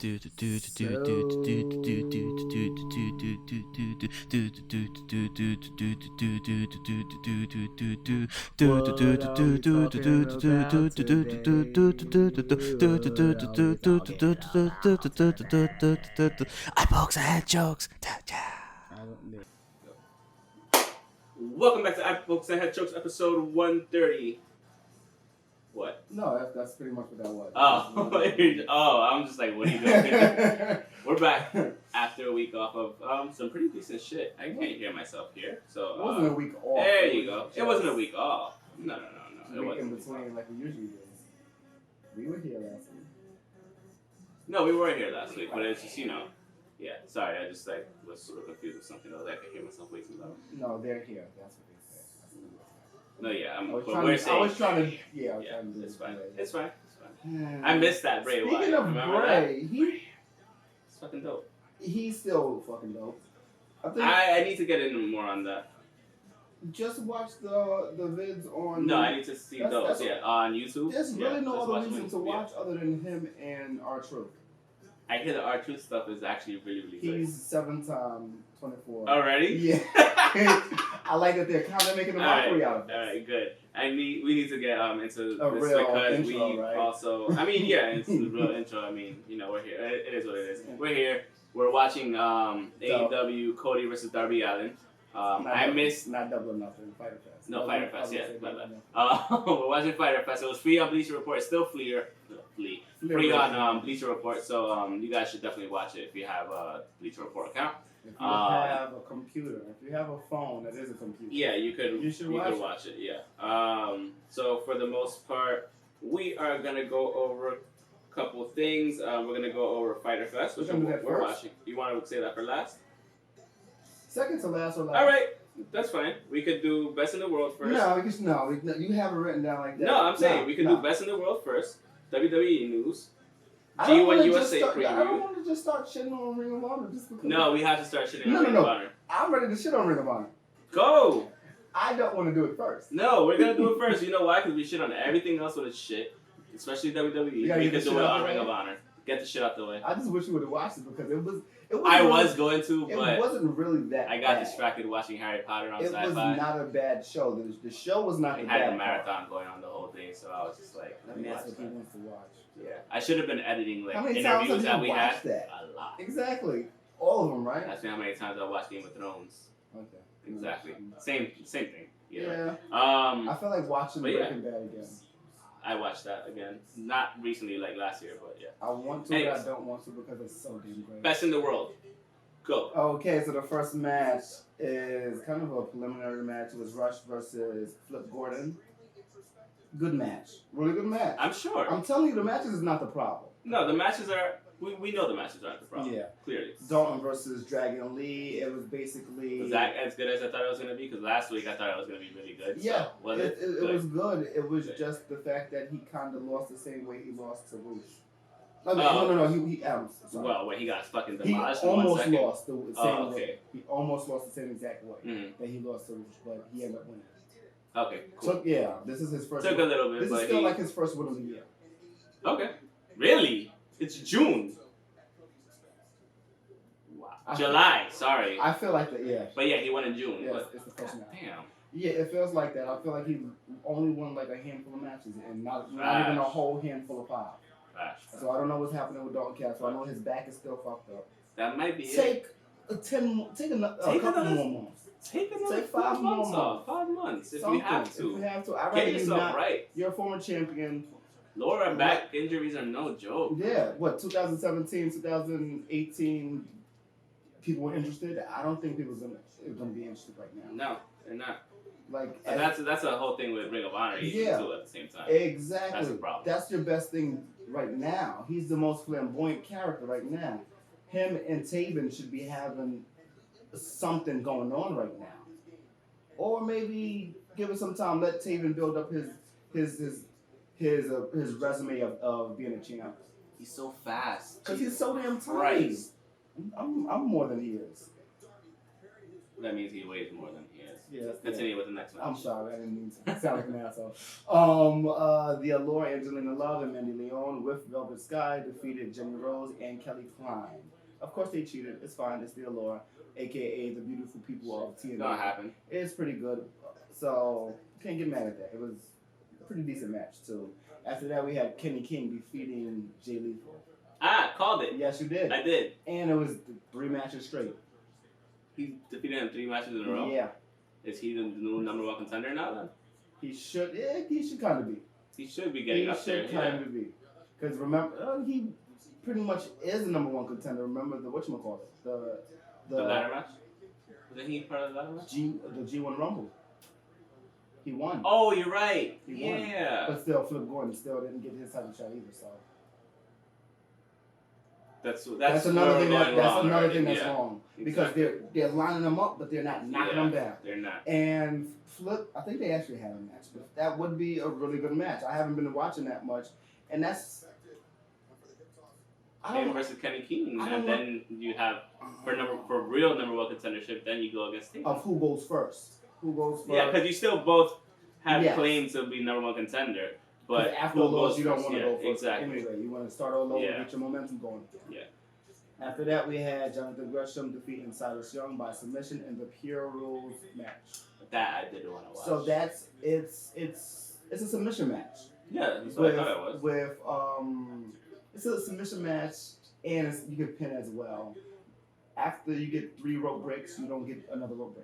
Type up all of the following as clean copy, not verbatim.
Folks, I had jokes. Welcome back to I Folks, I Had Jokes, episode 130. What? No, that's pretty much what that was. I'm just like, what are you doing? We're back after a week off of some pretty decent shit. I can't hear myself here, so it wasn't a week off. There you go. It wasn't a week off. No. It wasn't in between like we usually do. We were here last week. No, we weren't here last week, but it's just yeah. Sorry, I just was sort of confused with something. I was like, I could hear myself way too loud. No, they're here. That's what they said. No, yeah, I was trying to. It's fine. It's fine. I missed that Bray Wyatt. Speaking of Bray, it's fucking dope. He's still fucking dope. I need to get into more on that. Just watch the vids on. No, I need to see those. On YouTube. There's really no other reason to watch other than him and R-Truth. I hear the R-Truth stuff is actually really, really good. He's 7-time 24. Already? Yeah. I like that they're kind of making a mockery out of it. All right, good. We need to get into a this real because intro, we right? also. It's the real intro. We're here. It is what it is. We're here. We're watching AEW Cody versus Darby Allin. I missed. Not Double or Nothing. Fyter Fest. No, Fyter Fest. Yeah, we're watching Fyter Fest. It was free on Bleacher Report. It's still free on Bleacher Report. So you guys should definitely watch it if you have a Bleacher Report account. If you have a computer, if you have a phone that is a computer, yeah, you could watch it. Yeah. So for the most part, we are gonna go over a couple things. We're gonna go over Fyter Fest, which we're watching. You want to say that for last? Second to last or last? All right, that's fine. We could do Best in the World first. No, you have it written down like that. No, I'm saying we could do Best in the World first. WWE news. G1 USA preview. I don't want to just start shitting on Ring of Honor just because. No, we have to start shitting on Ring of Honor. I'm ready to shit on Ring of Honor. Go! I don't want to do it first. No, we're going to do it first. You know why? Because we shit on everything else with shit, especially WWE. We could do it on Ring of Honor. Get the shit out the way. I just wish you would have watched it because it was I was going to, but it wasn't really that I got bad. distracted watching Harry Potter on Sci-Fi. It was not a bad show. The show was not. They had a marathon going on the whole thing, so I was just like, let me watch that's what he wants to watch. Yeah, I should have been editing how many interviews that we had. That? A lot. Exactly, all of them, right? Ask me how many times I watched Game of Thrones. Okay. Exactly. Same thing. Yeah. I feel like watching Breaking Bad again. I watched that again. Not recently, like last year, but yeah. I want to, but I don't want to because it's so damn great. Best in the world. Go. Okay, so the first match is kind of a preliminary match. It was Rush versus Flip Gordon. Good match. Really good match. I'm sure. I'm telling you, the matches is not the problem. No, the matches are... We know the matches aren't the problem. Yeah. Clearly. Dalton versus Dragon Lee. It was basically... Was that as good as I thought it was going to be? Because last week I thought it was going to be really good. Yeah. So, was it was good. It was just the fact that he kind of lost the same way he lost to Roosh. No. He well, when he got fucking demolished he almost in 1 second. lost the same way. He almost lost the same exact way that he lost to Roosh, but he ended up winning. Okay, cool. So, this is his first Took win. a little bit, This is still like his first win of the year. Okay. Really? It's June. Wow. July, sorry. I feel like that, yeah. But yeah, he won in June. Yes, but it's the first match. Damn. Yeah, it feels like that. I feel like he only won like a handful of matches and not even a whole handful of 5. So I don't know what's happening with Dalton Castle. I know his back is still fucked up. That might be Take a couple more months. Take 5 more months off. 5 months if you have to. If you have to. I'd Get yourself right. You're a former champion. Lower back injuries are no joke. Yeah. 2017, 2018, people were interested. I don't think people are going to be interested right now. No, they're not. That's a whole thing with Ring of Honor too at the same time. Exactly. That's the problem. That's your best thing right now. He's the most flamboyant character right now. Him and Taven should be having something going on right now. Or maybe give it some time. Let Taven build up his resume of being a champ. He's so fast. Because he's so damn tiny. Right. I'm more than he is. That means he weighs more than he is. Yes. Continue with the next match. I'm sorry, I didn't mean to sound like an asshole. The Allure, Angelina Love, and Mandy Leon with Velvet Sky defeated Jenny Rose and Kelly Klein. Of course they cheated. It's fine. It's the Allure, aka the beautiful people of TNA. Not happen. It's pretty good. So can't get mad at that. It was a pretty decent match too. After that, we had Kenny King defeating Jay Lethal. Called it. Yes, you did. I did. And it was 3 matches straight. He defeated him 3 matches in a row? Yeah. Is he the new number 1 contender now then? He should. Yeah, he should kind of be. He should be getting up there. He should kind of be. Because remember, he pretty much is the number 1 contender. Remember the whatchamacallit? The ladder match? Wasn't he part of the ladder match? The G1 Rumble. He won. Oh, you're right. He won. But still, Flip Gordon still didn't get his title shot either. So that's another thing. That's another thing that's wrong because they're lining them up, but they're not knocking them down. They're not. And Flip, I think they actually had a match, but that would be a really good match. I haven't been watching that much, and that's. Him versus Kenny King, and then you have for real number 1 contendership. Then you go against Taven. Of who goes first? Who goes first? Yeah, because you still both have claims to be number 1 contender. But after a loss, you don't want to go first. Exactly. Anyway, you want to start all over, get your momentum going again. Yeah. After that, we had Jonathan Gresham defeating Cyrus Young by submission in the Pure Rules match. That I did want to watch. So it's a submission match. Yeah, that's what I thought it was. It's a submission match, and you get pin as well. After you get 3 rope breaks, you don't get another rope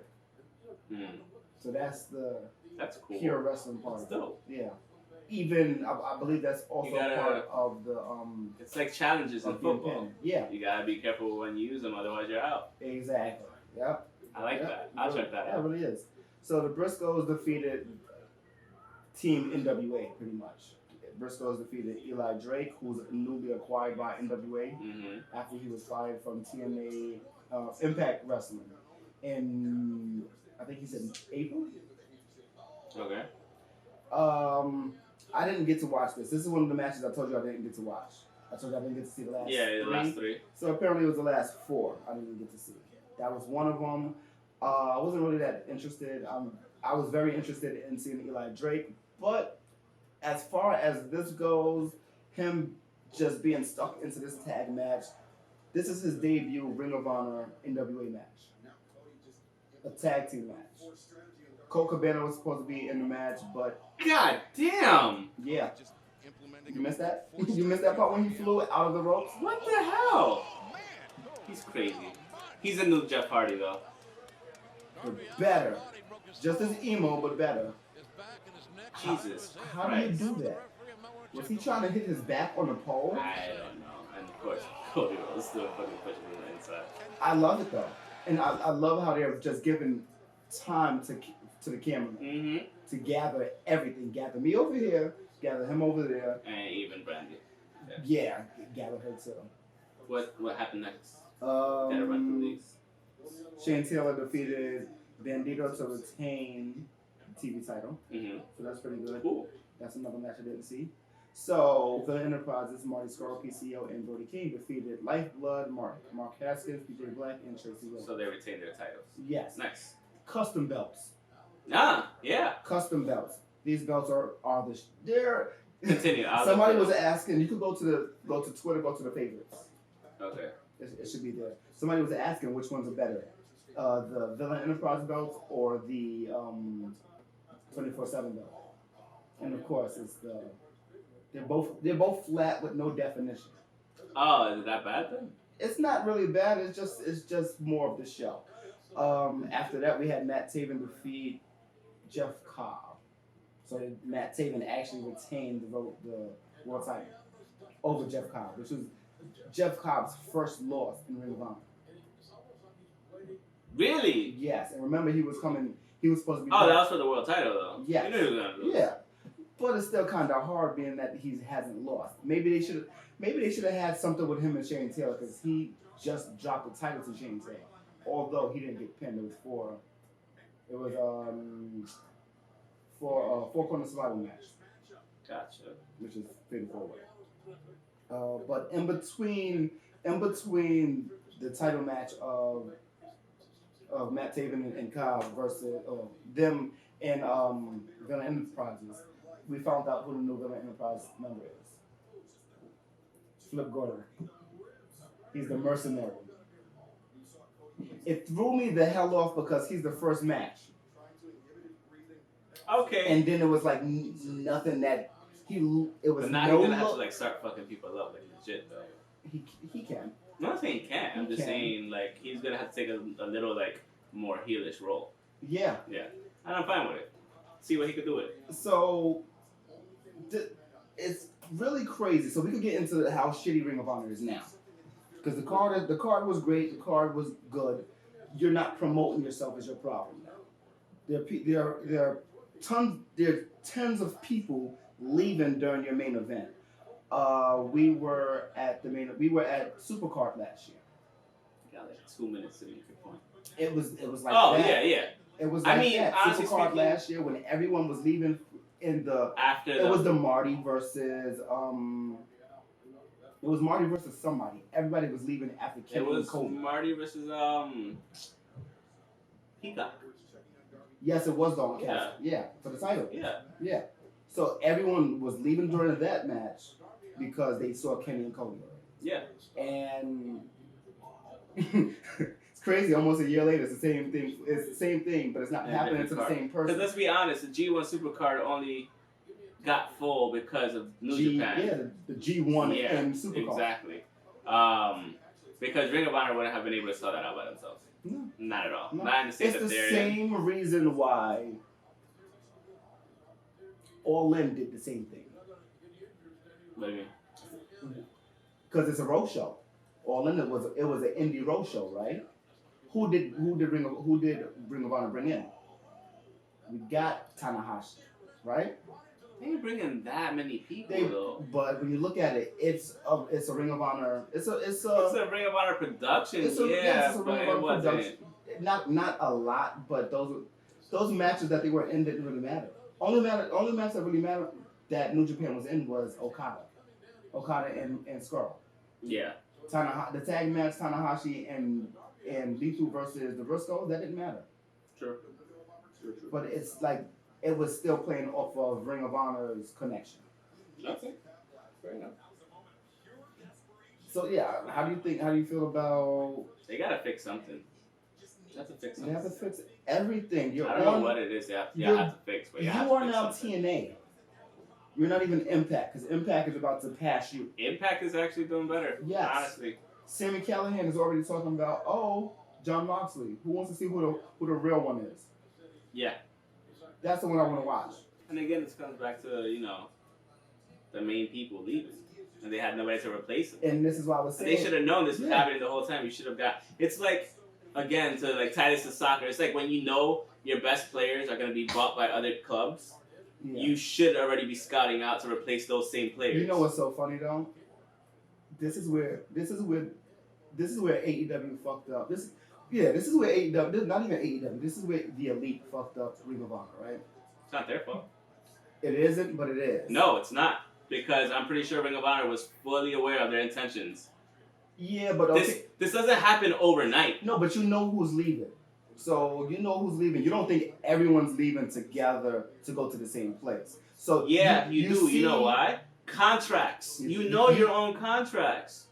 break. So that's cool. Pure wrestling part. That's dope. Yeah. Even I believe that's also part of the It's like challenges in football. Yeah. You gotta be careful when you use them, otherwise you're out. Exactly. Yep. I like that. I'll check that out. That really is. So the Briscoes defeated Team NWA pretty much. Briscoes defeated Eli Drake, who's newly acquired by NWA after he was fired from TNA Impact Wrestling in I think he said April. Okay. I didn't get to watch this. This is one of the matches I told you I didn't get to watch. I told you I didn't get to see the last 3. Yeah, the last 3. So apparently it was the last 4 I didn't get to see. That was one of them. I wasn't really that interested. I was very interested in seeing Eli Drake, but as far as this goes, him just being stuck into this tag match, this is his debut Ring of Honor NWA match. A tag team match. Colt Cabana was supposed to be in the match, but God damn! Yeah. You missed that? You missed that part when he flew out of the ropes? What the hell? He's crazy. He's a new Jeff Hardy though. But better. Just as emo, but better. Jesus How do you do that? Was he trying to hit his back on the pole? I don't know. And of course, Cody was still fucking pushing him on the inside. I love it though. And I love how they're just giving time to the cameraman to gather everything. Gather me over here, gather him over there. And even Brandy. Yeah, gather her too. What happened next? Gotta run through these. Shane Taylor defeated Bandito to retain the TV title. So that's pretty good. Cool. That's another match I didn't see. So the Enterprises, Marty Scurll, PCO, and Brody King defeated Lifeblood, Mark Haskins, PJ Black, and Tracy Williams. So they retained their titles. Yes. Nice. Custom belts. Yeah. Custom belts. These belts are they're. Continue. Somebody was asking. You could go to Twitter, go to the favorites. Okay. It should be there. Somebody was asking which ones are better, the Villain Enterprise belts or the 24/7 belt. And of course, it's they're both flat with no definition. Oh, is it that bad then? It's not really bad. It's just more of the show. After that, we had Matt Taven defeat Jeff Cobb. So Matt Taven actually retained the world title over Jeff Cobb, which was Jeff Cobb's first loss in Ring of Honor. Really? Yes, and remember he was supposed to be. Oh, that was for the world title though. Yeah. You knew he was gonna lose. Yeah, but it's still kind of hard being that he hasn't lost. Maybe they should have had something with him and Shane Taylor because he just dropped the title to Shane Taylor. Although he didn't get pinned, it was for a 4-corner survival match. Gotcha. Which is fatal 4-way. But in between the title match of of Matt Taven and Kyle versus them and Villain Enterprises. We found out who the new Villain Enterprise member is. Flip Gordon. He's the mercenary. It threw me the hell off because he's the first match. Okay. And then it was like nothing that it was. But now no he's gonna have to like start fucking people up like legit though. He can. I'm not saying he can't. I'm just saying like he's gonna have to take a little like more heelish role. Yeah. Yeah. And I'm fine with it. See what he could do with it. So it's really crazy. So we could get into how shitty Ring of Honor is now. Because the card was great, the card was good. You're not promoting yourself as your problem now. There are tons of people leaving during your main event. We were at Supercard last year. Got like 2 minutes to make your point. It was like that. Yeah. It was like that. Honestly Supercard speaking, last year when everyone was leaving it was the Marty versus it was Marty versus somebody. Everybody was leaving after killing Kobe. Marty versus Peacock. Yes, it was Don Castle. Yeah, for the title. Yeah. So everyone was leaving during that match because they saw Kenny and Cody. Yeah. And it's crazy. Almost a year later, it's the same thing. It's the same thing, but it's not happening to the same person. Because let's be honest, the G1 Supercard only got full because of New Japan. Yeah, the G1 and Supercard. Exactly. Because Ring of Honor wouldn't have been able to sell that out by themselves. No. Not at all. No. Not in the state it's that the they're same in. reason why Allin did the same thing. What do you mean? Because it's a road show. Allin it was an indie road show, right? Who did Ring of Honor bring in? We got Tanahashi, right? They ain't bringing that many people though. But when you look at it, it's a Ring of Honor. It's a Ring of Honor production. It's a Ring of Honor production. Not a lot, but those matches that they were in didn't really matter. Only match that really mattered that New Japan was in was Okada and Skull. Yeah. The tag match Tanahashi and Lethal versus the Briscoes, that didn't matter. True. But it's like it was still playing off of Ring of Honor's connection. Okay. Fair enough. So yeah, how do you feel about? They gotta fix something. They have to fix something. They have to fix everything. I don't know what it is. They have to fix, but you are now TNA. You're not even Impact, because Impact is about to pass you. Impact is actually doing better. Yes. Honestly. Sammy Callahan is already talking about, John Moxley. Who wants to see who the real one is? Yeah. That's the one I want to watch. And again, this comes back to, the main people leaving. And they had nobody to replace them. And this is why I was saying. They should have known this was happening the whole time. You should have got... It's like, again, to tie this to soccer, it's like when you know your best players are going to be bought by other clubs, you should already be scouting out to replace those same players. You know what's so funny, though? This is where AEW fucked up. This is where AEW, not even AEW, this is where the Elite fucked up Ring of Honor, right? It's not their fault. It isn't, but it is. No, it's not. Because I'm pretty sure Ring of Honor was fully aware of their intentions. Yeah, but this doesn't happen overnight. No, but you know who's leaving. So you know who's leaving. You don't think everyone's leaving together to go to the same place. So yeah, you do. You know why? Contracts. You know your own contracts.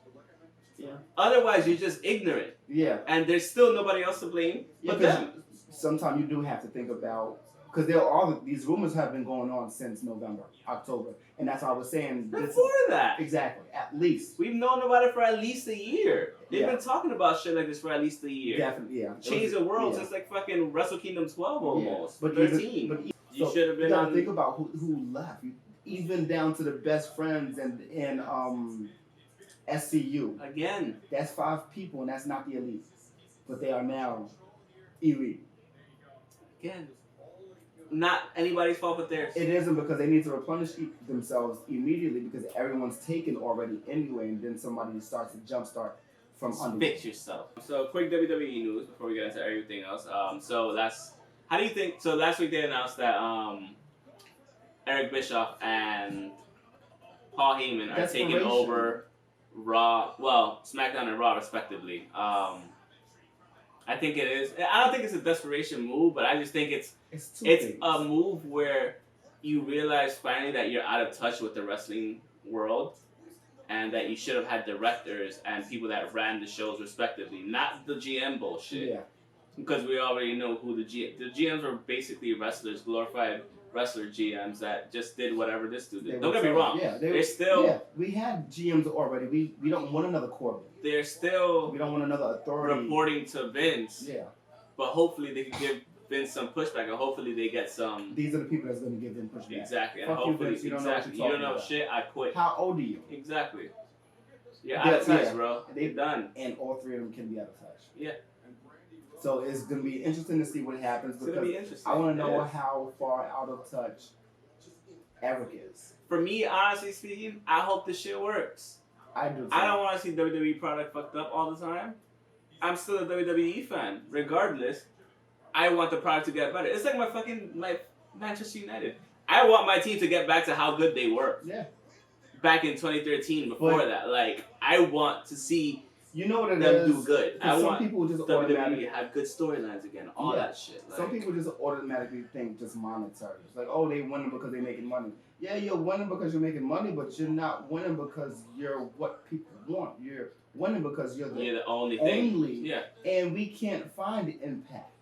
Yeah. Otherwise, you're just ignorant. Yeah. And there's still nobody else to blame but them. Sometimes you do have to think about, because these rumors have been going on since October, and that's why I was saying. Before that. Exactly. At least. We've known about it for at least a year. They've been talking about shit like this for at least a year. Definitely, yeah. Change the world since like fucking Wrestle Kingdom 12 almost. But 13. You should have been on. Think about who left. Even down to the best friends and SCU. Again. That's 5 people, and that's not the Elite. But they are now Elite. Again. Not anybody's fault but theirs. It isn't, because they need to replenish themselves immediately, because everyone's taken already anyway, and then somebody starts to jumpstart from under. Fix yourself. So quick WWE news before we get into everything else. How do you think? So last week they announced that Eric Bischoff and Paul Heyman are taking over Raw, SmackDown and Raw respectively. I think it is. I don't think it's a desperation move, but I just think it's things. a move where you realize finally that you're out of touch with the wrestling world, and that you should have had directors and people that ran the shows respectively, not the GM bullshit. Yeah. Because we already know who the GMs were basically wrestlers, glorified wrestler GMs that just did whatever this dude did. Don't get me wrong. Yeah, they're still. Yeah, we had GMs already. We don't want another Corbin. They're still. We don't want another authority reporting to Vince. Yeah. But hopefully they can give Vince some pushback, and hopefully they get some. These are the people that's going to give them pushback. Exactly, and Fuck hopefully you, Vince, you don't know shit. I quit. How old are you? Exactly. You're out of touch, bro. They're done. And all three of them can be out of touch. Yeah. So it's going to be interesting to see what happens because I want to know how far out of touch Eric is. For me, honestly speaking, I hope this shit works. I do. I don't want to see WWE product fucked up all the time. I'm still a WWE fan, regardless. I want the product to get better. It's like my Manchester United. I want my team to get back to how good they were. Yeah. Back in 2013, before that, like I want to see. You know what it them is? do good. I want people just WWE have good storylines again. All that shit. Like, some people just automatically think just monetary. It's like, oh, they winning because they're making money. Yeah, you're winning because you're making money, but you're not winning because you're what people want. You're winning because you're the only thing. Yeah. And we can't find the impact.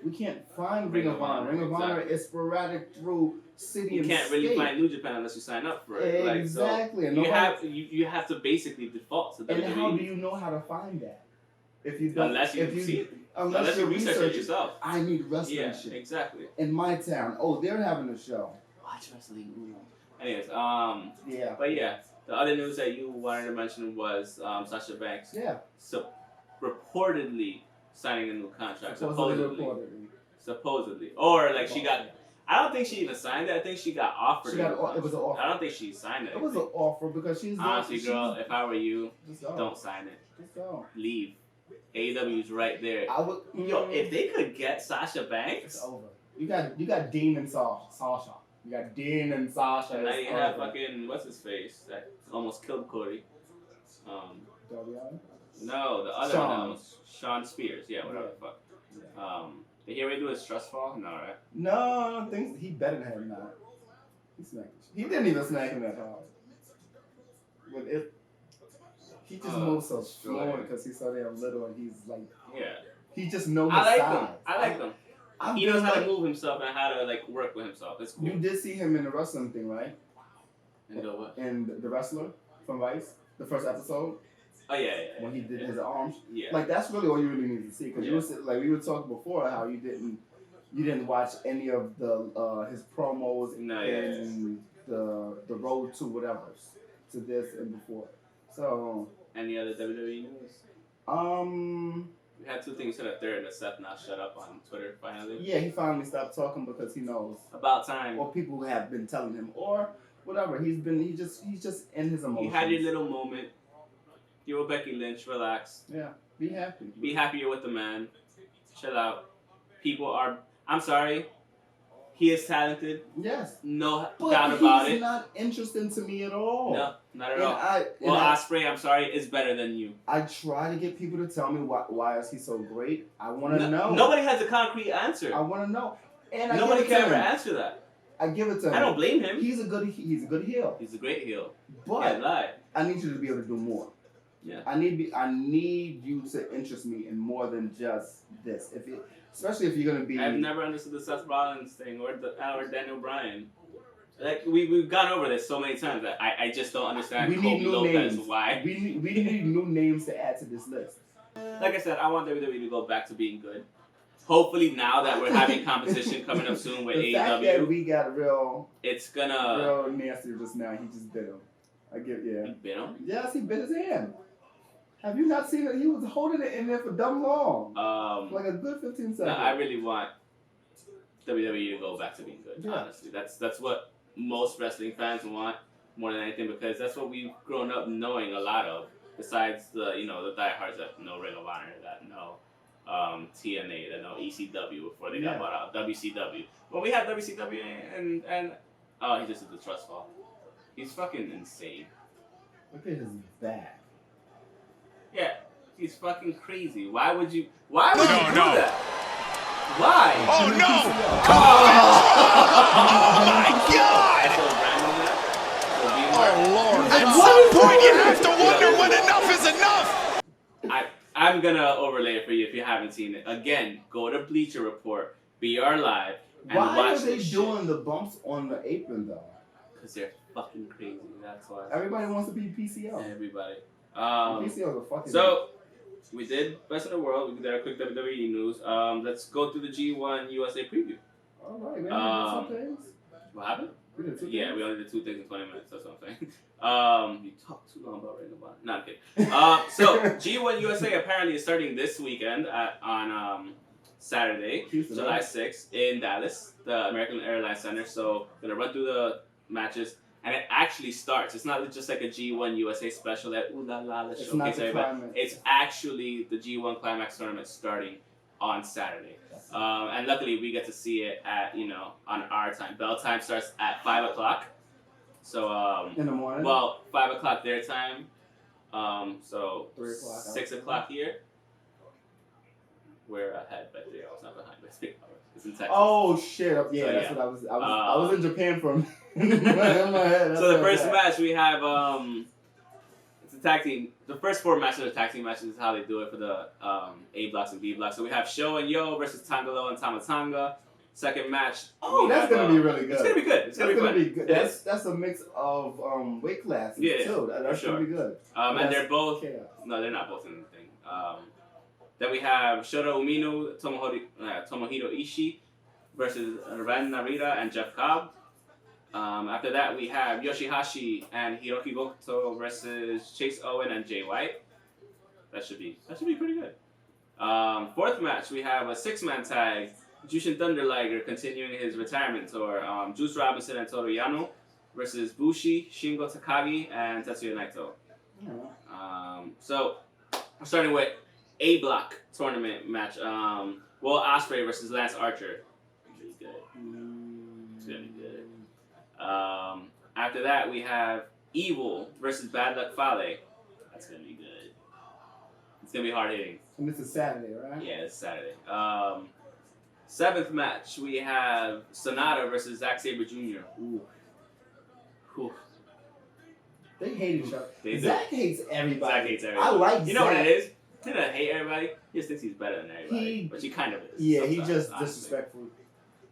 We can't find Ring of Honor. Ring of Honor is sporadic through city and state. You can't really find New Japan unless you sign up for it. Exactly. Like, so you have to basically default to WWE. And how do you know how to find that? If you don't, unless you see it. Unless you research it yourself. I need wrestling shit. Exactly. In my town, oh, they're having a show. Watch wrestling. Anyways, yeah. But yeah, the other news that you wanted to mention was Sasha Banks. Yeah. So reportedly signing a new contract. Supposedly. Or like she got. I don't think she even signed it. I think she got offered. It was an offer. I don't think she signed it. It was an offer because she's honestly, girl. If I were you, don't sign it. Just go. Leave. AEW's right there. I would. Yo, if they could get Sasha Banks, it's over. You got Dean and Sasha. You got Dean and Sasha. And now you have fucking what's his face that almost killed Cody. Darby Allin? No, the other one. Sean Spears. Yeah, whatever the fuck. Yeah. Did he ever do his trust fall? No, right? No, I don't think he better than him now. He smacked. He didn't even smack him that hard. But he just moves so slow because he's so damn little and he's like, he just knows his size. I like him. He knows how to move himself and how to like work with himself. It's cool. You did see him in the wrestling thing, right? And what? And the wrestler from Vice, the first episode. Oh yeah. When he did his arms. Yeah. Like that's really all you really need to see because you was like we were talking before how you didn't watch any of the his promos in the road to whatever to this and before. So any other WWE news? We had two things to the third that Seth not shut up on Twitter finally. Yeah, he finally stopped talking because he knows. About time. Or people have been telling him or whatever. He's just in his emotions. You had your little moment. You were Becky Lynch, relax. Yeah, be happy. Be happy you're with the man. Chill out. People are. I'm sorry. He is talented. Yes. No doubt about it. He's not interesting to me at all. No, not at all. Ospreay, I'm sorry, is better than you. I try to get people to tell me why is he so great. I want to know. Nobody has a concrete answer. I want to know. And nobody can ever answer that. I give it to him. I don't blame him. He's a good heel. He's a great heel. But lie. I need you to be able to do more. Yeah. I need you to interest me in more than just this. Especially if you're gonna be. I've never understood the Seth Rollins thing or Daniel Bryan. Like we've gone over this so many times that I just don't understand. We need new Lopez, names. Why? We need new names to add to this list. Like I said, I want WWE to go back to being good. Hopefully now that we're having competition coming up soon with AEW. The fact that we got real nasty just now. He just bit him. He bit him? Yes, he bit his hand. Have you not seen it? He was holding it in there for dumb long. Like a good 15 seconds. No, I really want WWE to go back to being good, honestly. That's what most wrestling fans want more than anything because that's what we've grown up knowing a lot of. Besides the diehards that know Ring of Honor, that know TNA, that know ECW before they got bought out, WCW. Well, we had WCW and he just did the trust fall. He's fucking insane. Look at his back. Yeah, He's fucking crazy. Why would you do that? Why? Oh no! Oh my God! Oh Lord! At some point, you have to wonder when enough is enough. I'm gonna overlay it for you if you haven't seen it. Again, go to Bleacher Report, BR Live, and why watch are they this doing shit. the bumps on the apron though? Because they're fucking crazy. That's why. Everybody wants to be PCO. Everybody. PCO is fucking. So we did Best in the World. We did our quick WWE news. Let's go through the G1 USA preview. All right, man. Some things. What happened? We did two Yeah, things. we only did 2 things in 20 minutes. That's what I'm saying. You talk too long about Ring of Honor. Not kidding. So G1 USA apparently is starting this weekend on Saturday, Houston, July right? 6th in Dallas, the American Airlines Center. So gonna run through the matches, and it actually starts. It's not just like a G1 USA special that ooh la la, let's It's not showcase the everybody. Climax. It's actually the G1 Climax tournament starting on Saturday. And luckily we get to see it at, on our time. Bell time starts at 5 o'clock. So, In the morning. well, 5 o'clock their time. So 3 o'clock. 6 o'clock here. We're ahead by 3 hours, not behind by 3 hours. It's in Texas. Oh shit! Yeah, So, that's yeah. what I was in Japan for. In my head. So the first match we have, it's a tag team. The first 4 matches are tag team matches. Is how they do it for the A blocks and B blocks. So we have Sho and Yo versus Tangalo and Tamatanga. Second match. Oh, we that's have, gonna be really good. It's gonna be good. It's gonna be fun. good. It is. That's a mix of weight classes Yeah, too. That's for sure. gonna be good. And they're both. Chaos. No, they're not both in the thing. Then we have Shota Umino, Tomohiro Ishii versus Ren Narita and Jeff Cobb. After that, we have Yoshihashi and Hiroki Goto versus Chase Owen and Jay White. That should be pretty good. Fourth match, we have a 6-man tag. Jushin Thunder Liger continuing his retirement tour. Juice Robinson and Toru Yano versus Bushi, Shingo Takagi, and Tetsuya Naito. So we're starting with A block tournament match. Will Ospreay versus Lance Archer. Really good. It's gonna be good. After that, we have Evil versus Bad Luck Fale. That's gonna be good. It's gonna be hard hitting. And this is Saturday, right? Yeah, it's Saturday. 7th match, we have Sonata versus Zack Sabre Jr. Ooh. Whew. They hate each other. They do. Zach hates everybody. Zach hates everybody. I like You know Zach. what it is? He doesn't hate everybody. He just thinks he's better than everybody. But he kind of is. Yeah, he's sometimes, just honestly. disrespectful.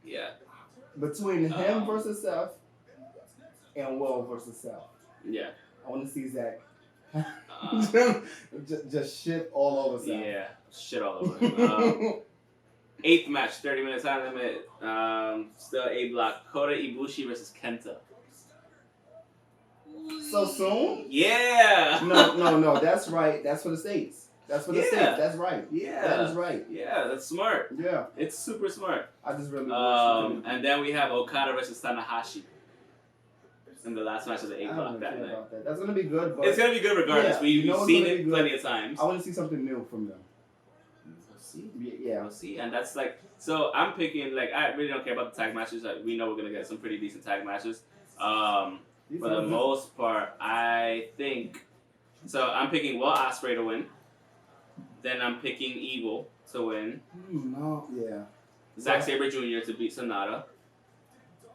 Yeah. Between him versus Seth and Will versus Seth. Yeah. I want to see Zach just shit all over Seth. Yeah. Shit all over him. 8th match, 30 minutes time limit. Still A block. Kota Ibushi versus Kenta. So soon? Yeah. No. That's right. That's for the States. That's for the Yeah. States. That's right. Yeah. That is right. Yeah, that's smart. Yeah. It's super smart. I just really And then we have Okada versus Tanahashi in the last match of the I A don't block really that care night. about that. That's gonna be good, but It's gonna be good regardless. Yeah, We've you know it's seen gonna be it good. plenty of times. I want to see something new from them. We'll see. Yeah. We'll see. And that's like, so I'm picking, like, I really don't care about the tag matches. Like, we know we're gonna get some pretty decent tag matches. For the most part, I think. So I'm picking Will Ospreay to win. Then I'm picking Evil to win. No. Yeah. Zack Sabre Jr. to beat Sonata.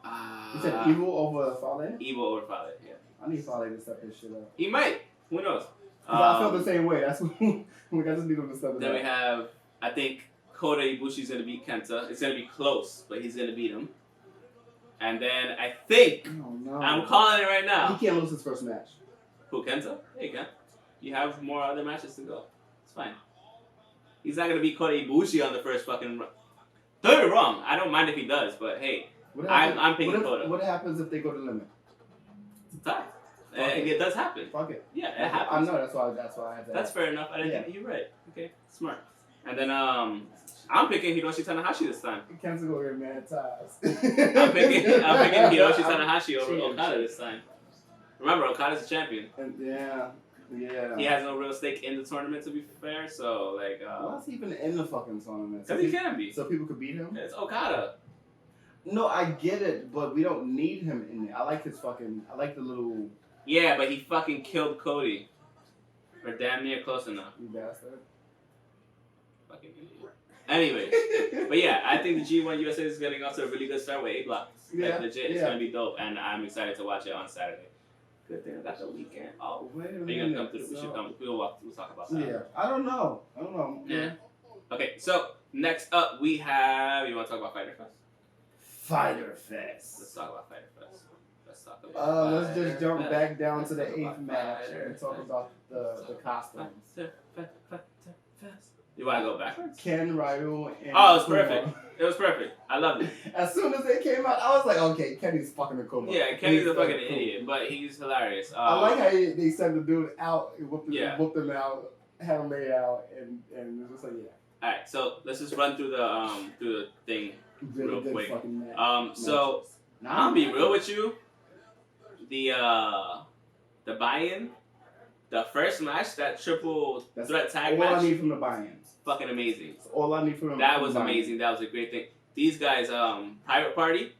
You said Evil over Fale? Evil over Fale, yeah. I need Fale to step his shit up. He might. Who knows? 'Cause I feel the same way. That's what I just need him to step it Then we up. have, I think Kota Ibushi's gonna beat Kenta. It's gonna be close, but he's gonna beat him. And then I think Oh, no. I'm calling it right He now. can't lose his first match. Who, Kenta? Hey, Kenta. You have more other matches to go. It's fine. He's not gonna beat Kota Ibushi on the first fucking run. Don't get me wrong. I don't mind if he does, but hey, I'm picking Kota. What happens if they go to limit? It's a tie. And it does happen. Fuck it. Yeah, it happens. I know. That's why I had to. That's ask. fair enough. I didn't Yeah. think you're right. Okay, smart. And then I'm picking Hiroshi Tanahashi this time. Kent's gonna get mad ties. I'm picking Hiroshi Tanahashi over Cheers. Okada this time. Remember, Okada's a champion. Yeah. He has no real stake in the tournament, to be fair. So like, Why's he even in the fucking tournament? because he can be. So people could beat him? It's Okada. No, I get it, but we don't need him in there. I like the little. Yeah, but he fucking killed Cody We're damn near close enough. You bastard. Fucking idiot. Anyway, but yeah, I think the G1 USA is getting off to a really good start with A Block. Like, legit, it's gonna be dope, and I'm excited to watch it on Saturday. Good thing I got the weekend. Oh, wait a minute. are you gonna come through? We should come. We'll talk about that. Yeah, I don't know. Yeah. Okay, so next up we have. You want to talk about Fyter Fest? Fyter Fest. Let's talk about Fyter Fest. Let's talk about. Let's just jump back down to the 8th match and talk about the costumes. You want to go back? Ken, Ryu, and Oh, it was Koola. perfect. It was perfect. I loved it. As soon as they came out, I was like, okay, Kenny's fucking a Koola. Yeah, Kenny's a fucking cool. idiot, but he's hilarious. I like how they sent the dude out, whooped him out, had him lay out, and it was just like, yeah. Alright, so let's just run through the thing Really real good quick. fucking match. So I'm gonna be real with you. The buy-in, the first match, that triple threat tag all match, I need from the buy-ins. fucking amazing. That's all I need from them. That was amazing. That was a great thing. These guys, Pirate Party,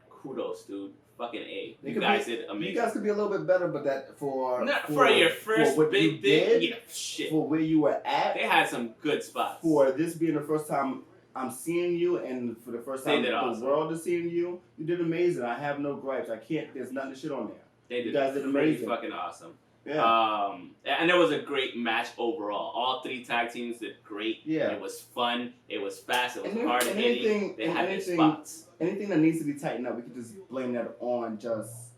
kudos, dude. Fucking A. You guys did amazing. You guys could be a little bit better, but that for your first big thing, yeah, shit. For where you were at, they had some good spots. For this being the first time I'm seeing you, and for the first time the world is seeing you, you did amazing. I have no gripes. There's nothing to shit on there. You guys did pretty amazing. Fucking awesome. Yeah. And it was a great match overall. All three tag teams did great. Yeah. It was fun. It was fast. It was hard hitting. They had their spots. Anything that needs to be tightened up, we could just blame that on just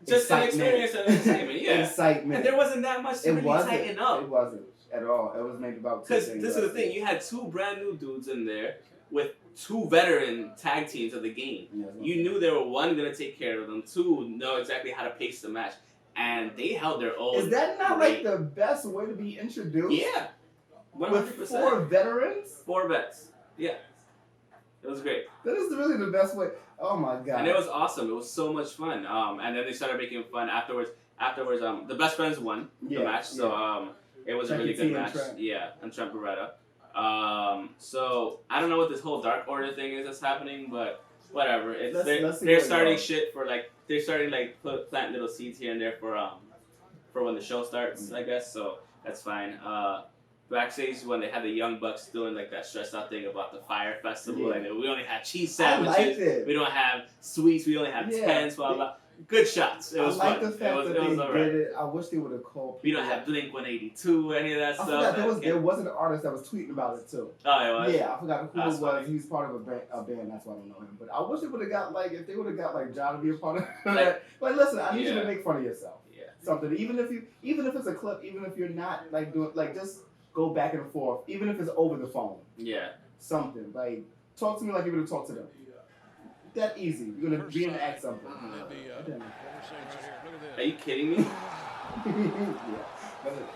an experience and excitement. Yeah. Excitement. And there wasn't that much to really tighten up. It wasn't at all. It was maybe about two because things. this is the thing. You had two brand new dudes in there with two veteran tag teams of the game. Yeah, you knew they were, one, going to take care of them, two, know exactly how to pace the match. And they held their own. Is that not like the best way to be introduced? Yeah. 100%. With 4 veterans? 4 vets. Yeah. It was great. That is really the best way. Oh my god. And it was awesome. It was so much fun. And then they started making fun afterwards. The best friends won the match. So it was a really good match. Yeah, and Trent Beretta. So I don't know what this whole Dark Order thing is that's happening, but whatever. They're starting shit for they're starting plant little seeds here and there for when the show starts, I guess. So that's fine. Backstage when they had the Young Bucks doing that stressed out thing about the Fire Festival, and we only have cheese sandwiches, we don't have sweets, we only have tents, blah blah. Good shots. It was fun. The fact that they did it. I wish they would have called. We don't have Blink 182 or any of that stuff. There was an artist that was tweeting about it too. Oh, it was? Yeah, I forgot who it was. Funny. He's part of a band. That's why I don't know him. But I wish they would have got if they would have got John to be a part of it. Listen, I need you to make fun of yourself. Yeah. Something. Even if it's a clip, even if you're not doing just go back and forth. Even if it's over the phone. Yeah. Something talk to me like you would have talked to them. That easy. You're gonna reenact something. Are you kidding me? Yeah.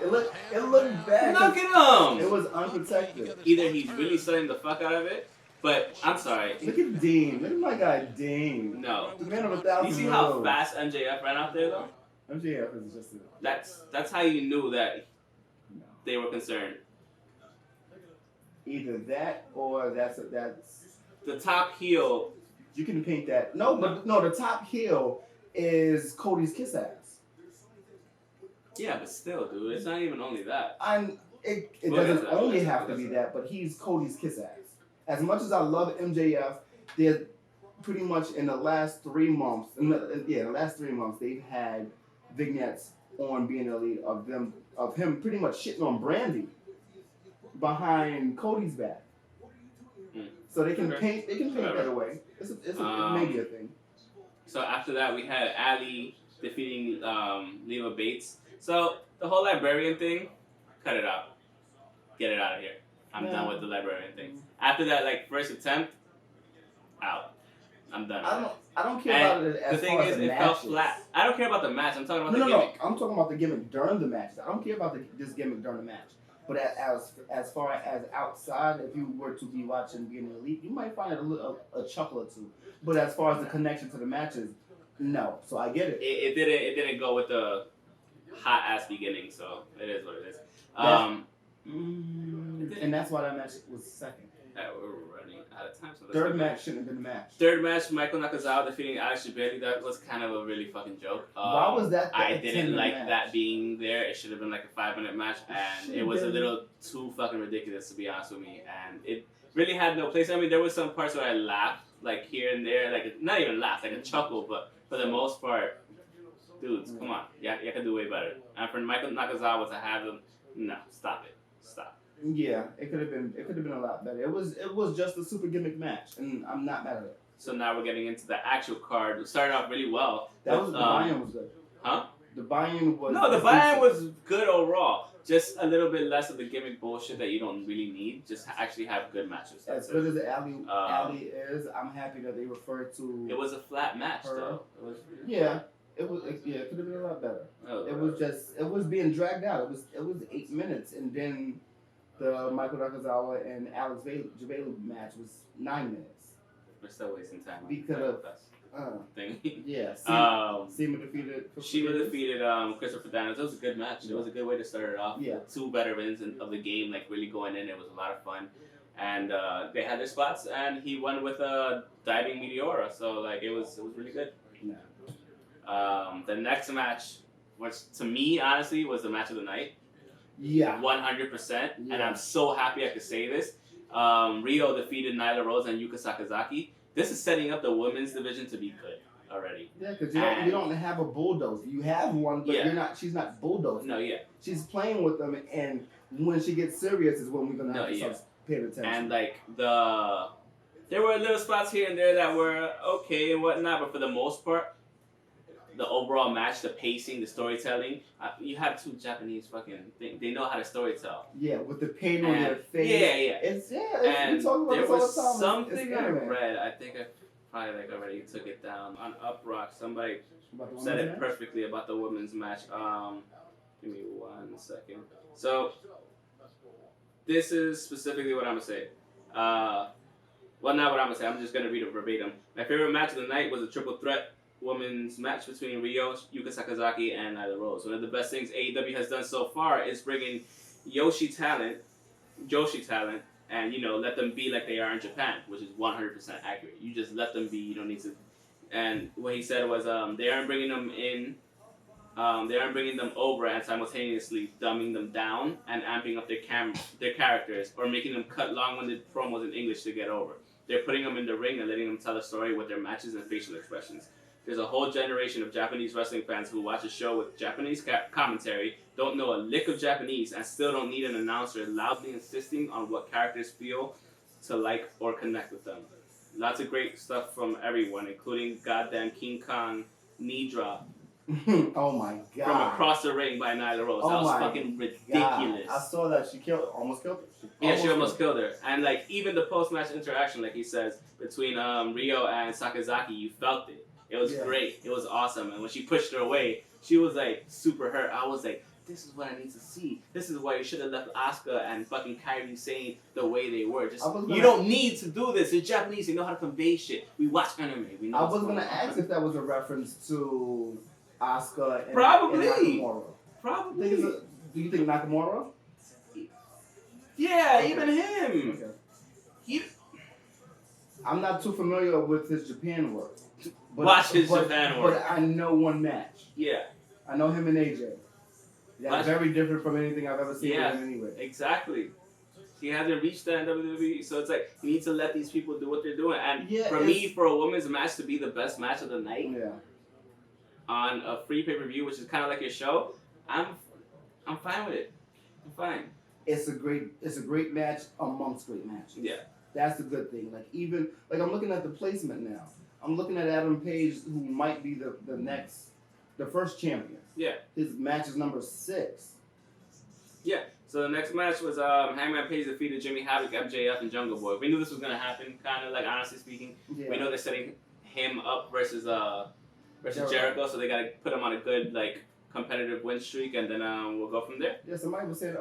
It looked bad. Look at him. It was unprotected. Either he's really studying the fuck out of it, but I'm sorry. Look at Dean. Look at my guy Dean. No. The man of 1,000 You see how fast MJF ran out there though? MJF is just that's how you knew that they were concerned. Either that or that's the top heel. You can paint that. No, the top heel is Cody's kiss ass. Yeah, but still, dude, it's not even only that. It doesn't only have to be that, but he's Cody's kiss ass. As much as I love MJF, they're pretty much in the last 3 months. They've had vignettes on being elite of him pretty much shitting on Brandy behind Cody's back. So they can paint that away. It's maybe a thing. So after that, we had Ali defeating Leva Bates. So the whole librarian thing, cut it out. Get it out of here. I'm done with the librarian thing. After that, first attempt, out. I'm done. I don't care about it as far as the it felt flat. I don't care about the match. I'm talking about the gimmick. I'm talking about the gimmick during the match. I don't care about this gimmick during the match. But as far as outside, if you were to be watching being elite, you might find it a chuckle or two. But as far as the connection to the matches, no. So I get it. It didn't go with the hot ass beginning. So it is what it is. And that's why that match was second. We're running out of time. So Third match shouldn't have been the match. Third match, Michael Nakazawa defeating Alex Jabali. That was kind of a really fucking joke. Why was that? I didn't like match? that being there. It should have been like a 5-minute match, and it was a little too fucking ridiculous, to be honest with me. And it really had no place. I mean, there was some parts where I laughed, like here and there, like not even laughed, like a chuckle, but for the most part, dudes, come on, yeah, you can do way better. And for Michael Nakazawa to have them, no, stop it, stop. Yeah, it could have been a lot better. It was just a super gimmick match, and I'm not mad at it. So now we're getting into the actual card. We started off really well. That was the buy-in was good. Huh? The buy-in was. No, the buy-in was good overall. Just a little bit less of the gimmick bullshit that you don't really need. Just actually have good matches. As good as the Alley is, I'm happy that they referred to. It was a flat match, though. Yeah. It could have been a lot better. It was being dragged out. It was 8 minutes, and then the Michael Nakazawa and Alex Jabali match was 9 minutes. We're still wasting time. Because thing. Yeah. Shima defeated. Shima defeated Christopher Daniels. It was a good match. It was a good way to start it off. Yeah. Two veterans of the game, like really going in. It was a lot of fun, and they had their spots, and he won with a diving Meteora. So like it was really good. Yeah. The next match, which to me honestly was the match of the night. Yeah. 100%. And I'm so happy I could say this. Rio defeated Nyla Rose and Yuka Sakazaki. This is setting up the women's division to be good already. Yeah, because you don't have a bulldozer. You have one, but she's not bulldozing. No, yeah. She's playing with them, and when she gets serious is when we're gonna have to start paying attention. And like there were little spots here and there that were okay and whatnot, but for the most part, the overall match, the pacing, the storytelling, you have two Japanese fucking things. They know how to storytell. Yeah, with the pain on their face. Yeah. And we talk about there this all was the time. something I read. I think I probably like already took it down on Uprock. Somebody said it perfectly about the women's match. Give me 1 second. So this is specifically what I'm gonna say. Well, not what I'm gonna say. I'm just gonna read it verbatim. My favorite match of the night was a triple threat women's match between Rio, Yuka Sakazaki, and Nyla Rose. One of the best things AEW has done so far is bringing Joshi talent, and let them be like they are in Japan, which is 100% accurate. You just let them be. You don't need to. And what he said was, they aren't bringing them in. They aren't bringing them over and simultaneously dumbing them down and amping up their characters or making them cut long-winded promos in English to get over. They're putting them in the ring and letting them tell a story with their matches and facial expressions. There's a whole generation of Japanese wrestling fans who watch a show with Japanese commentary, don't know a lick of Japanese, and still don't need an announcer loudly insisting on what characters feel to like or connect with them. Lots of great stuff from everyone, including goddamn King Kong knee drop. Oh my god. From across the ring by Nyla Rose. That was fucking ridiculous. God. I saw that. She almost killed her. She almost killed her. And like even the post-match interaction, like he says, between Rio and Sakazaki, you felt it. It was great. It was awesome. And when she pushed her away, she was like super hurt. I was like, this is what I need to see. This is why you should have left Asuka and fucking Kairi Sane the way they were. You don't need to do this. They're Japanese. They know how to convey shit. We watch anime. We know I was going to ask if that was a reference to Asuka and Probably. And Nakamura. Probably. Do you think Nakamura? Yeah, even him. Okay. I'm not too familiar with his Japan work. Watch his Japan work. But I know one match. Yeah. I know him and AJ. That's very different from anything I've ever seen with him anyway. Exactly. He hasn't reached that in WWE, so it's like you need to let these people do what they're doing. And for me, for a women's match to be the best match of the night on a free pay-per-view, which is kind of like your show, I'm fine with it. I'm fine. It's a great match amongst great matches. Yeah. That's the good thing. I'm looking at the placement now. I'm looking at Adam Page, who might be the first champion. Yeah. His match is number 6. Yeah. So the next match was Hangman Page defeated Jimmy Havoc, MJF, and Jungle Boy. We knew this was gonna happen, kind of like honestly speaking. Yeah. We know they're setting him up versus Jericho, so they gotta put him on a good competitive win streak, and then we'll go from there. Yeah. Somebody was saying,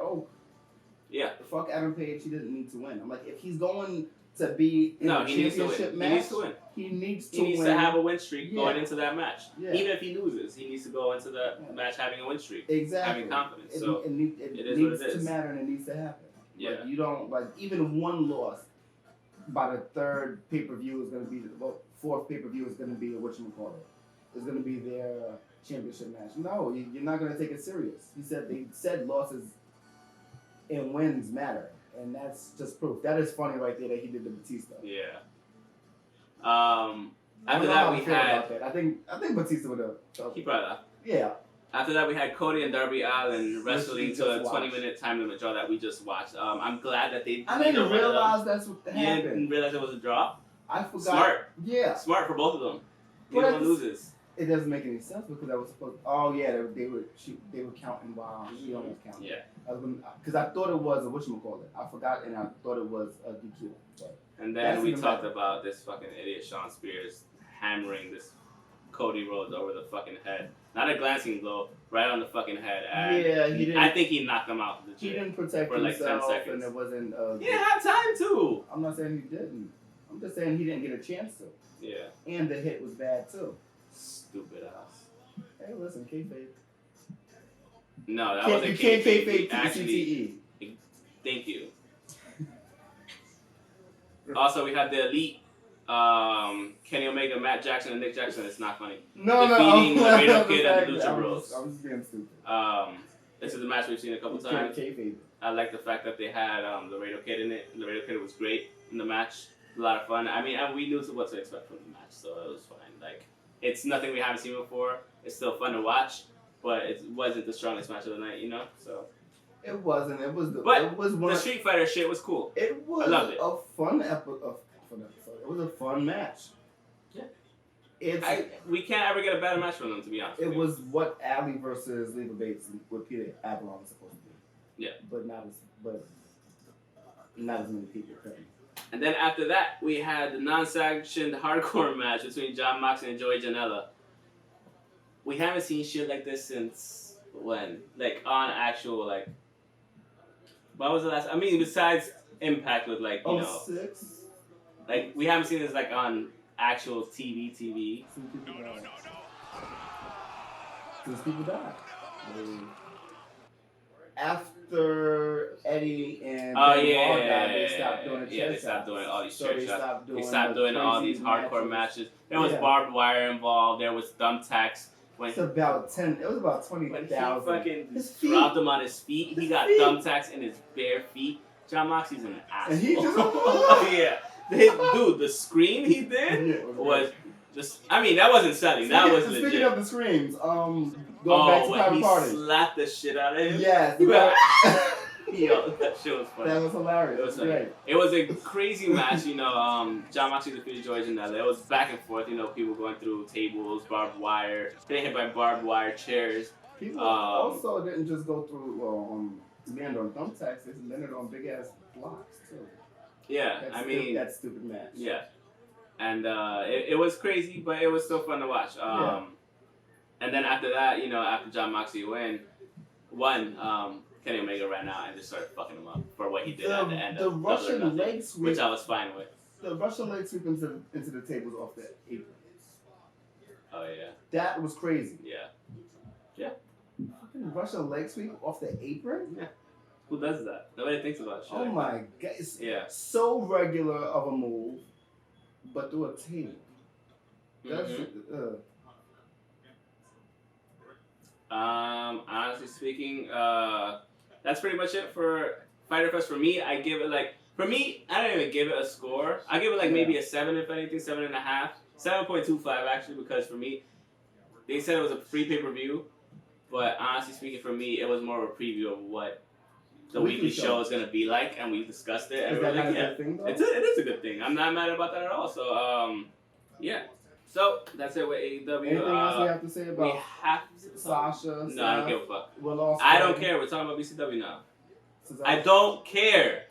yeah, fuck Adam Page. He didn't need to win. I'm like, if he's going to be in a championship match, he needs to win. He needs to have a win streak going into that match. Yeah. Even if he loses, he needs to go into that match having a win streak. Exactly. Having confidence. It is needs what it is. to matter and it needs to happen. Yeah. You don't even one loss by the third pay-per-view is going to be, fourth pay-per-view is going to be whatchamacallit. It's going to be their championship match. No, you're not going to take it serious. They said losses and wins matter, and that's just proof. That is funny right there that he did the Batista. Yeah. After that we had. I think Batista would have. He brought it up. Yeah. After that we had Cody and Darby Allin wrestling to a 20-minute time limit draw that we just watched. I'm glad that they. I didn't realize that's what happened. You didn't realize it was a draw. I forgot. Smart. Yeah. Smart for both of them. Neither one loses. It doesn't make any sense because I was supposed. Oh yeah, they were counting while she was counting. Yeah. Because I thought it was a whatchamacallit. I forgot and I thought it was a DQ. But and then we talked about this fucking idiot Sean Spears hammering this Cody Rhodes over the fucking head. Not a glancing blow, right on the fucking head. And yeah, he didn't. I think he knocked him out. He didn't protect for like 10 himself, seconds. and it wasn't. He didn't have time to. I'm not saying he didn't. I'm just saying he didn't get a chance to. Yeah. And the hit was bad too. Stupid ass. Hey, listen, kayfabe. No, that wasn't kayfabe. Actually, thank you. Also, we had the Elite, Kenny Omega, Matt Jackson, and Nick Jackson. It's not funny. Defeating the Laredo Kid and the Lucha Bros. I'm just being stupid. This is a match we've seen a couple times. I like the fact that they had the Laredo Kid in it. The Laredo Kid was great in the match. A lot of fun. I mean, we knew what to expect from the match, so it was fine. Like, it's nothing we haven't seen before. It's still fun to watch, but it wasn't the strongest match of the night, you know. So it wasn't. It was. The Street Fighter shit was cool. It was. I loved it. A fun episode. It was a fun match. Yeah. We can't ever get a better match from them, to be honest. It was what Allin versus Leva Bates with Peter Avalon was supposed to be. Yeah. But not as many people couldn't. And then after that, we had the non-sanctioned hardcore match between Jon Moxley and Joey Janela. We haven't seen shit like this since when? Like, on actual, like... What was the last... I mean, besides Impact with, like, you know... 06? Like, we haven't seen this, like, on actual TV. No. Since people died. After Eddie and died, they stopped doing the they stopped doing all these chair shots. They stopped doing all these hardcore matches. There was barbed wire involved. There was thumbtacks. It was about 20,000. When he fucking dropped him on his feet, he got thumbtacks in his bare feet. Jon Moxley's an asshole. And he just yeah. Dude, the scream he did was just... I mean, that wasn't selling. That was legit. Speaking of the screams, going back to Private Party. He slapped the shit out of him. Yes. Yo, that shit was funny. That was hilarious. It was great. It was a crazy match, you know. Jon Moxley defeated Joey Janela. It was back and forth, you know, people going through tables, barbed wire, getting hit by barbed wire chairs. People also didn't just go through land on thumbtacks, they landed on big ass blocks too. Yeah, that stupid match. Yeah, and it was crazy, but it was still fun to watch. And then after that, you know, after Jon Moxley won, Kenny Omega ran out and just started fucking him up for what he did at the end of Russian leg sweep, which I was fine with. The Russian leg sweep into the tables off the apron. Oh yeah. That was crazy. Yeah. Fucking Russian leg sweep off the apron? Yeah. Who does that? Nobody thinks about shit. Oh my god. It's so regular of a move, but through a table. That's honestly speaking, that's pretty much it for Fyter Fest. For me, I give it I don't even give it a score. I give it maybe a 7, if anything, 7.5. 7.25 actually, because for me, they said it was a free pay-per-view, but honestly speaking, for me, it was more of a preview of what the weekly show is going to be like, and we discussed it. And is that not a good thing, though? It is a good thing. I'm not mad about that at all. So, yeah. So, that's it with AEW. Anything else we have to say about Sasha? No, I don't give a fuck. I don't care. We're talking about BCW now. I don't care.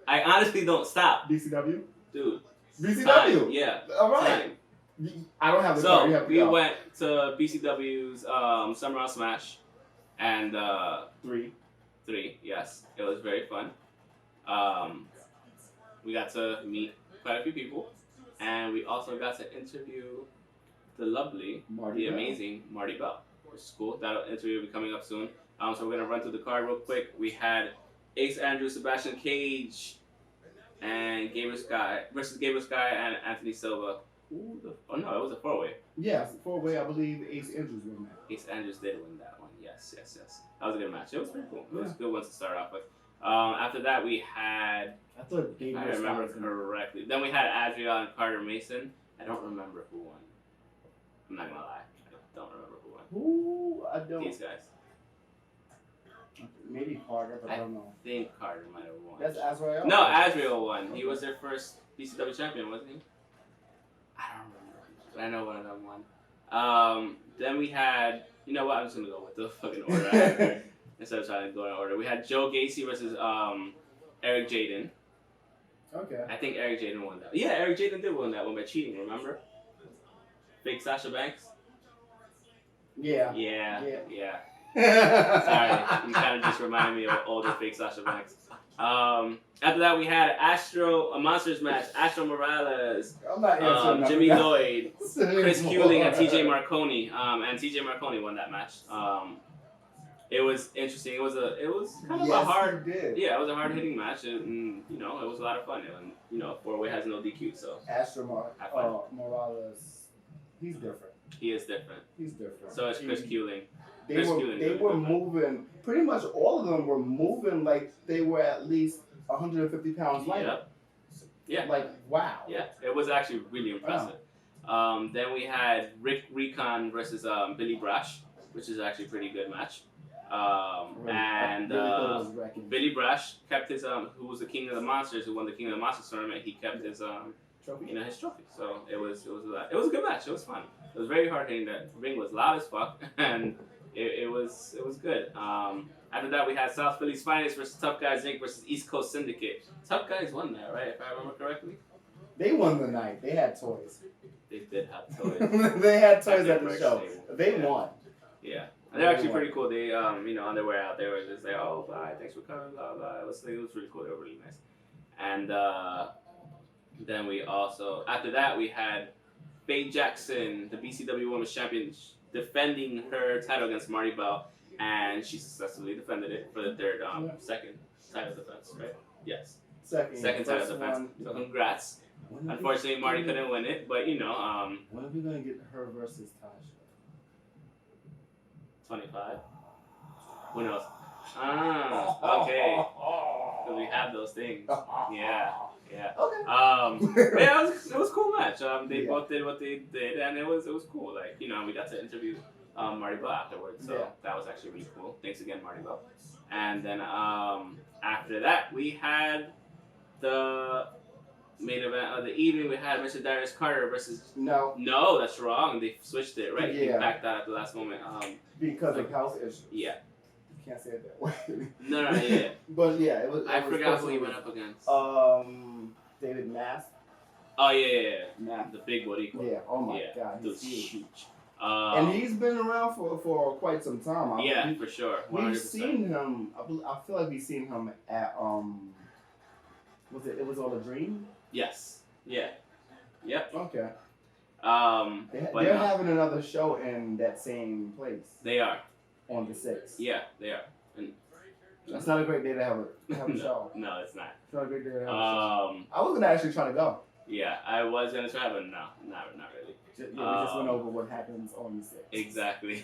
I honestly don't. Stop. BCW? Dude. BCW? Time. Yeah. All right. I don't have the card. So, we went to BCW's Summer On Smash, and 3, yes. It was very fun. We got to meet quite a few people, and we also got to interview the lovely, amazing Marty Bell, which is cool. That interview will be coming up soon. So we're going to run through the card real quick. We had Ace Andrew, Sebastian Cage, and Gabriel Sky versus Gabriel Sky and Anthony Silva. Oh no, it was a 4-way. Yeah, 4-way. I believe Ace Andrews won that. Ace Andrews did win that one. Yes. That was a good match. It was pretty cool. It was a good one to start off with. After that, we had. I thought Gabriel. If I remember correctly. Then we had Adriel and Carter Mason. I don't remember who won. I'm not gonna lie. I don't remember who won. Who? I don't. These guys. Maybe Carter, but I don't know. I think Carter might have won. That's Azrael? No, Azrael won. He was their first BCW champion, wasn't he? I don't remember. But I know one of them won. Then we had, you know what? I'm just gonna go with the fucking order instead of trying to go in order. We had Joe Gacy versus Eric Jaden. Okay. I think Eric Jaden won that. Yeah, Eric Jaden did win that one by cheating. Remember? Fake Sasha Banks. Yeah. Sorry, you kind of just reminded me of older fake Sasha Banks. After that, we had a Monsters match. Astro Morales, I'm not answering Jimmy nothing. Lloyd, Chris Hewling, and TJ Marconi. And TJ Marconi won that match. It was interesting. It was kind of a hard. Yeah, it was a hard hitting match, and it was a lot of fun. And 4-way has no DQ, so. Astro Morales, he's different. He is different. He's different. So is Chris Hewling. They were moving, pretty much all of them were moving like they were at least 150 pounds lighter. Yep. Yeah. Like, wow. Yeah, it was actually really impressive. Wow. Then we had Rick Recon versus Billy Brash, which is actually a pretty good match. Billy Brash kept his, who was the King of the Monsters, who won the King of the Monsters tournament, he kept his, trophy? His trophy. So it was a good match. It was fun. It was very hard hitting. That ring was loud as fuck, and it was good. After that, we had South Philly's Finest versus Tough Guys Inc. versus East Coast Syndicate. Tough Guys won that, right? If I remember correctly. They won the night. They had toys. They did have toys. They had toys at the show. They won. Yeah. And they're actually pretty cool. They, on their way out, they were just like, oh, bye, thanks for coming, blah, blah. It was really cool. They were really nice. And then we also, after that, we had Faye Jackson, the BCW Women's Champion, defending her title against Marty Bell, and she successfully defended it for the third, second title defense, right? Yes. Second title defense. So congrats. Unfortunately, Marty couldn't win it, but when are we gonna get her versus Tasha? 25. Who knows? Okay. So we have those things. Yeah. Okay. Yeah, it was a cool match. They both did what they did, and it was cool. Like, we got to interview Marty Bell afterwards, so that was actually really cool. Thanks again, Marty Bell. And then after that, we had the main event of the evening. We had Mr. Darius Carter versus. No, that's wrong. They switched it, right? He backed out at the last moment. Because of health issues. Yeah. You can't say it that way. No, yeah. But yeah, it was. I forgot who he went up against. David Mass. Oh yeah. Mass. The big Boricua. Yeah. Oh my God. He's huge. And he's been around for quite some time. For sure. 100%. We've seen him. I feel like we've seen him at Was it was all a dream? Yes. Yeah. Yep. Okay. They're having another show in that same place. They are. On the 6th. Yeah, they are. And that's not a great day to have a show. No, it's not. It's not a great day to have a show. I was gonna actually try to go. Yeah, I was gonna try, but no, not really. We just went over what happens on the 6th. Exactly.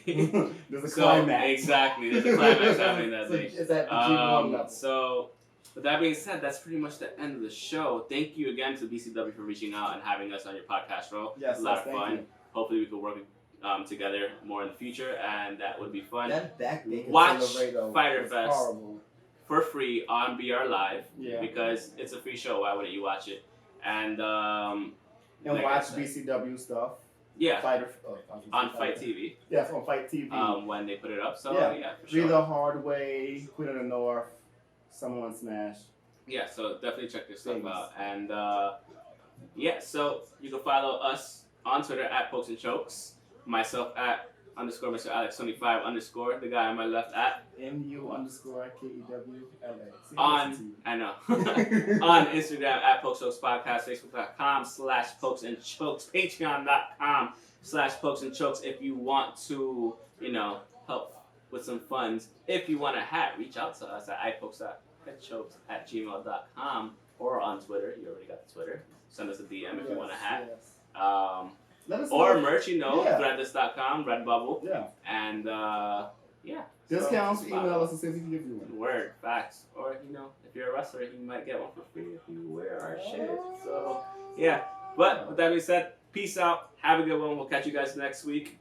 There's a climax. Exactly. There's a climax happening that day. It's at the G1 level. So, with that being said, that's pretty much the end of the show. Thank you again to BCW for reaching out and having us on your podcast, bro. Yes, a lot of fun. Hopefully, we could work together more in the future, and that would be fun. Watch Fyter Fest for free on BR Live because it's a free show. Why wouldn't you watch it? And watch BCW stuff. Yeah. Fyter on Fight TV. Yes, on Fight TV. When they put it up. So yeah, for sure. The Hard Way, Queen of the North, Summer On Smash. Yeah, so definitely check this stuff out. And so you can follow us on Twitter at Pokes and Chokes. Myself at _Mr. Alex25 _ the guy on my left at MU_KEWLA. I know. On Instagram at Pokes Podcast, Facebook.com/Pokes and Chokes, Patreon.com/Pokes and Chokes. If you want to, help with some funds. If you want a hat, reach out to us at ipokes.chokes@gmail.com or on Twitter. You already got the Twitter. Send us a DM if you want a hat. Yes. Or know. merch, Yeah. threadless.com, Redbubble. Yeah. And yeah. Discounts, So, email us and see if we can give you one. Word, facts. Or, if you're a wrestler, you might get one for free if you wear our shit. So, yeah. But with that being said, peace out. Have a good one. We'll catch you guys next week.